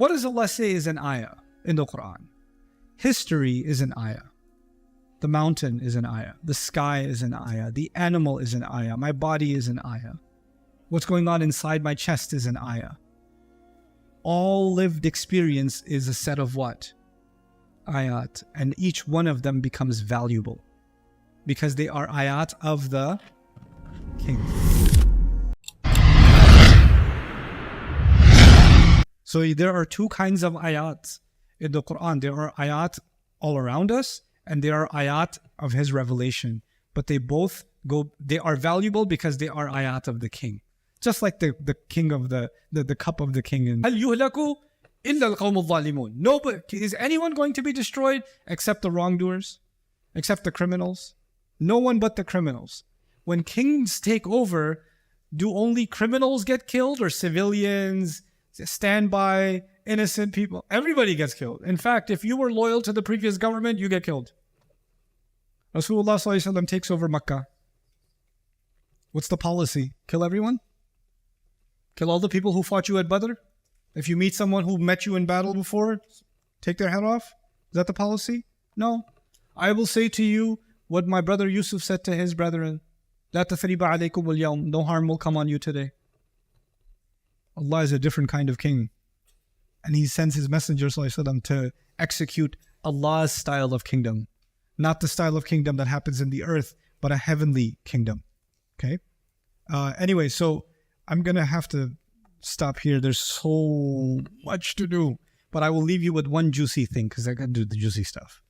What does Allah say is an ayah in the Quran? History is an ayah. The mountain is an ayah. The sky is an ayah. The animal is an ayah. My body is an ayah. What's going on inside my chest is an ayah. All lived experience is a set of what? Ayat. And each one of them becomes valuable because they are ayat of the King. So there are two kinds of ayat in the Quran. There are ayat all around us, and there are ayat of His revelation. But they both they are valuable because they are ayat of the King. Just like the king of the cup of the king. هَلْ يُهْلَكُ إِلَّا الْقَوْمُ الظَّالِمُونَ. Nobody, is anyone going to be destroyed except the wrongdoers? Except the criminals? No one but the criminals. When kings take over, do only criminals get killed or civilians, standby, innocent people? Everybody gets killed. In fact, if you were loyal to the previous government, you get killed. Rasulullah ﷺ takes over Makkah. What's the policy? Kill everyone? Kill all the people who fought you at Badr? If you meet someone who met you in battle before, take their head off? Is that the policy? No. I will say to you what my brother Yusuf said to his brethren. لا تثريب عليكم اليوم. No harm will come on you today. Allah is a different kind of king. And He sends His Messenger ﷺ to execute Allah's style of kingdom. Not the style of kingdom that happens in the earth, but a heavenly kingdom. Okay? Anyway, so I'm going to have to stop here. There's so much to do. But I will leave you with one juicy thing because I got to do the juicy stuff.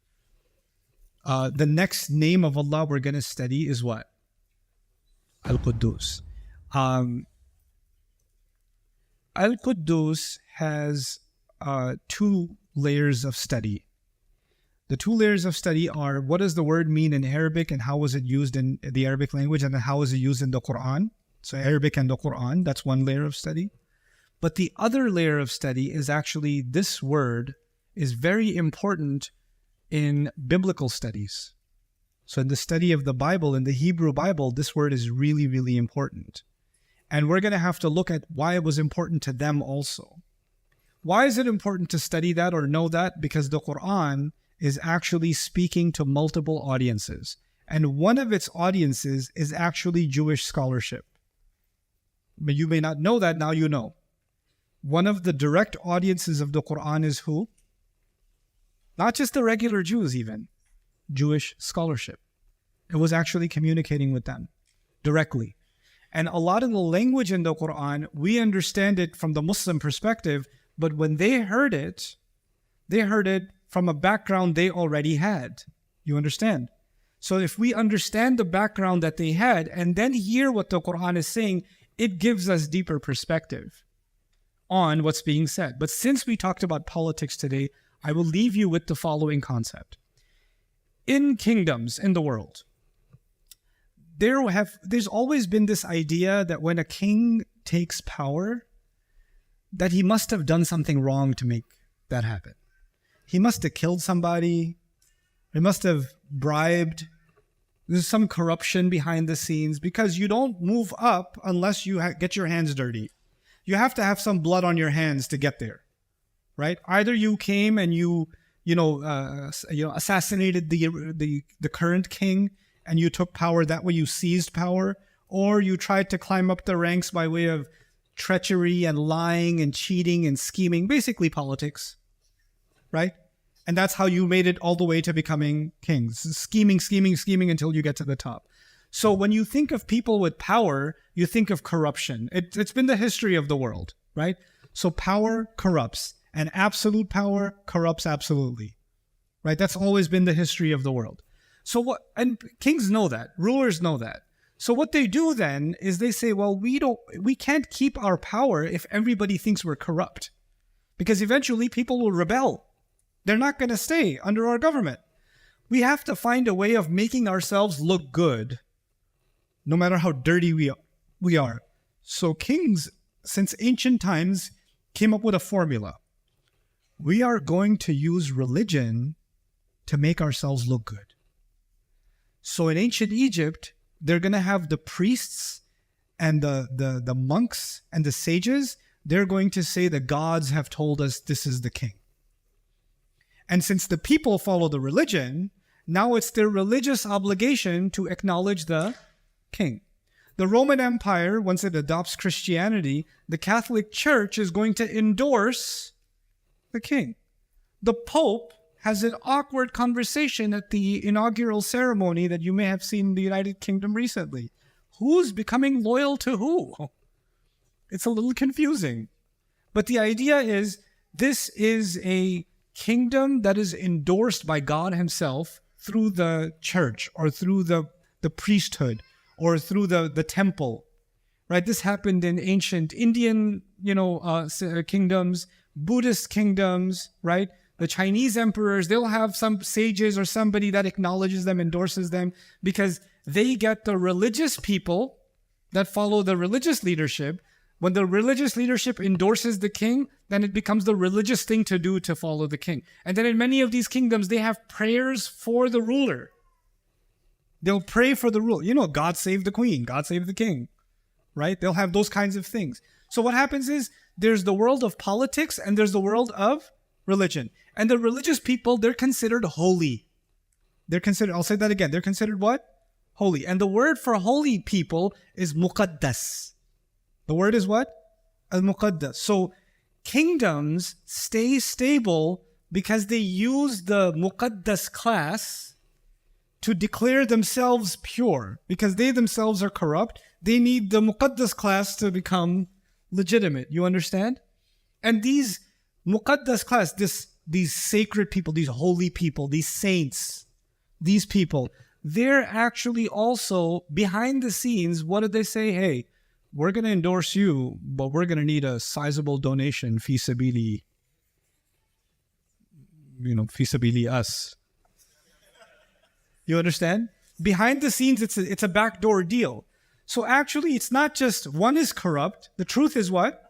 The next name of Allah we're going to study is what? Al-Quddus. Al-Quddus has two layers of study. The two layers of study are, what does the word mean in Arabic and how was it used in the Arabic language, and then how is it used in the Quran? So Arabic and the Quran, that's one layer of study. But the other layer of study is actually, this word is very important in biblical studies. So in the study of the Bible, in the Hebrew Bible, this word is really, really important. And we're going to have to look at why it was important to them also. Why is it important to study that or know that? Because the Quran is actually speaking to multiple audiences. And one of its audiences is actually Jewish scholarship. But you may not know that, now you know. One of the direct audiences of the Quran is who? Not just the regular Jews even. Jewish scholarship. It was actually communicating with them directly. And a lot of the language in the Quran, we understand it from the Muslim perspective, but when they heard it from a background they already had. You understand? So if we understand the background that they had and then hear what the Quran is saying, it gives us deeper perspective on what's being said. But since we talked about politics today, I will leave you with the following concept. In kingdoms in the world, there's always been this idea that when a king takes power, that he must have done something wrong to make that happen. He must have killed somebody. He must have bribed. There's some corruption behind the scenes because you don't move up unless you get your hands dirty. You have to have some blood on your hands to get there, right? Either you came and you assassinated the current king and you took power, that way you seized power, or you tried to climb up the ranks by way of treachery and lying and cheating and scheming, basically politics, right? And that's how you made it all the way to becoming kings. Scheming until you get to the top. So when you think of people with power, you think of corruption. It's been the history of the world, right? So power corrupts, and absolute power corrupts absolutely, right? That's always been the history of the world. So what? And kings know that. Rulers know that. So what they do then is they say, well, we can't keep our power if everybody thinks we're corrupt, because eventually people will rebel. They're not going to stay under our government. We have to find a way of making ourselves look good, no matter how dirty we are. So kings, since ancient times, came up with a formula. We are going to use religion to make ourselves look good. So in ancient Egypt, they're going to have the priests and the monks and the sages. they're going to say the gods have told us this is the king. And since the people follow the religion, now it's their religious obligation to acknowledge the king. The Roman Empire, once it adopts Christianity, the Catholic Church is going to endorse the king. The Pope has an awkward conversation at the inaugural ceremony that you may have seen in the United Kingdom recently. Who's becoming loyal to who? It's a little confusing. But the idea is, this is a kingdom that is endorsed by God himself through the church or through the priesthood or through the temple, right? This happened in ancient Indian, kingdoms, Buddhist kingdoms, right? The Chinese emperors, they'll have some sages or somebody that acknowledges them, endorses them, because they get the religious people that follow the religious leadership. When the religious leadership endorses the king, then it becomes the religious thing to do to follow the king. And then in many of these kingdoms, they have prayers for the ruler. They'll pray for the ruler. God save the queen, God save the king, right? They'll have those kinds of things. So what happens is, there's the world of politics and there's the world of religion. And the religious people, they're considered holy. I'll say that again. They're considered what? Holy. And the word for holy people is muqaddas. The word is what? Al-muqaddas. So kingdoms stay stable because they use the muqaddas class to declare themselves pure. Because they themselves are corrupt, they need the muqaddas class to become legitimate. You understand? And these muqaddas class, these sacred people, these holy people, these saints, these people, they're actually also behind the scenes. What did they say? Hey, we're going to endorse you, but we're going to need a sizable donation, fi sabili, fi sabili us. You understand? Behind the scenes, it's a backdoor deal. So actually, it's not just one is corrupt. The truth is what?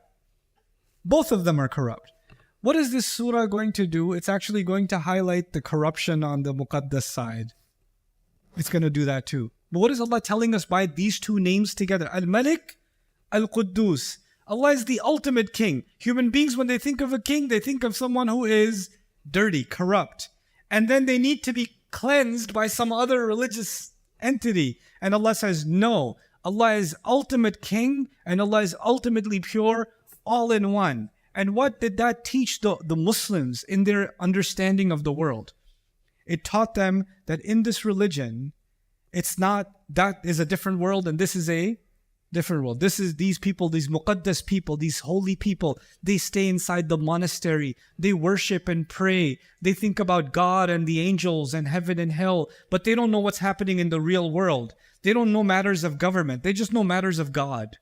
Both of them are corrupt. What is this surah going to do? It's actually going to highlight the corruption on the muqaddas side. It's going to do that too. But what is Allah telling us by these two names together? Al-Malik, Al-Quddus. Allah is the ultimate king. Human beings, when they think of a king, they think of someone who is dirty, corrupt. And then they need to be cleansed by some other religious entity. And Allah says, no. Allah is ultimate king and Allah is ultimately pure, all in one. And what did that teach the Muslims in their understanding of the world? It taught them that in this religion, it's not that is a different world and this is a different world. This is these people, these muqaddas people, these holy people. They stay inside the monastery. They worship and pray. They think about God and the angels and heaven and hell, but they don't know what's happening in the real world. They don't know matters of government. They just know matters of God.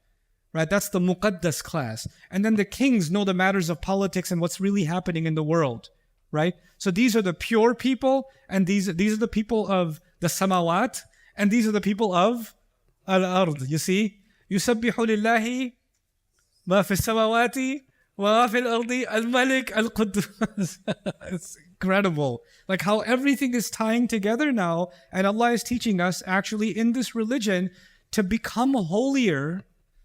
Right? That's the muqaddas class. And then the kings know the matters of politics and what's really happening in the world. Right? So these are the pure people, and these are the people of the samawat, and these are the people of al-ard. You see? يُسَبِّحُ لِلَّهِ مَا فِي السَّمَوَاتِ وَمَا فِي الْأَرْضِ الْمَلِكِ الْقُدُّوسِ. It's incredible. Like how everything is tying together now, and Allah is teaching us actually in this religion to become holier,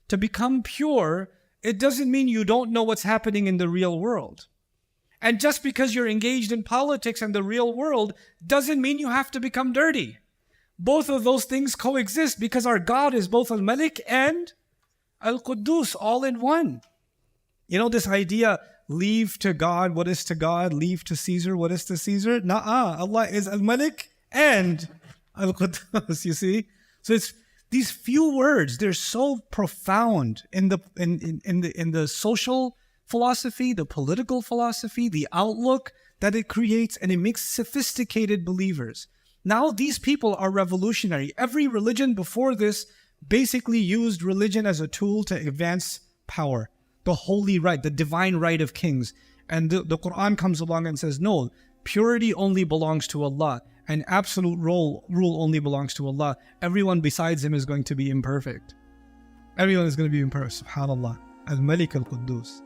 to become pure. It doesn't mean you don't know what's happening in the real world. And just because you're engaged in politics and the real world doesn't mean you have to become dirty. Both of those things coexist because our God is both Al-Malik and Al-Quddus, all in one. This idea, leave to God what is to God, leave to Caesar what is to Caesar. Allah is Al-Malik and Al-Quddus, you see? So it's these few words, they're so profound in the social philosophy, the political philosophy, the outlook that it creates, and it makes sophisticated believers. Now these people are revolutionary. Every religion before this basically used religion as a tool to advance power, the holy right, the divine right of kings. And the Quran comes along and says, no, purity only belongs to Allah, and absolute rule only belongs to Allah. Everyone besides him is going to be imperfect. Everyone is going to be imperfect. SubhanAllah. Al-Malik Al-Quddus.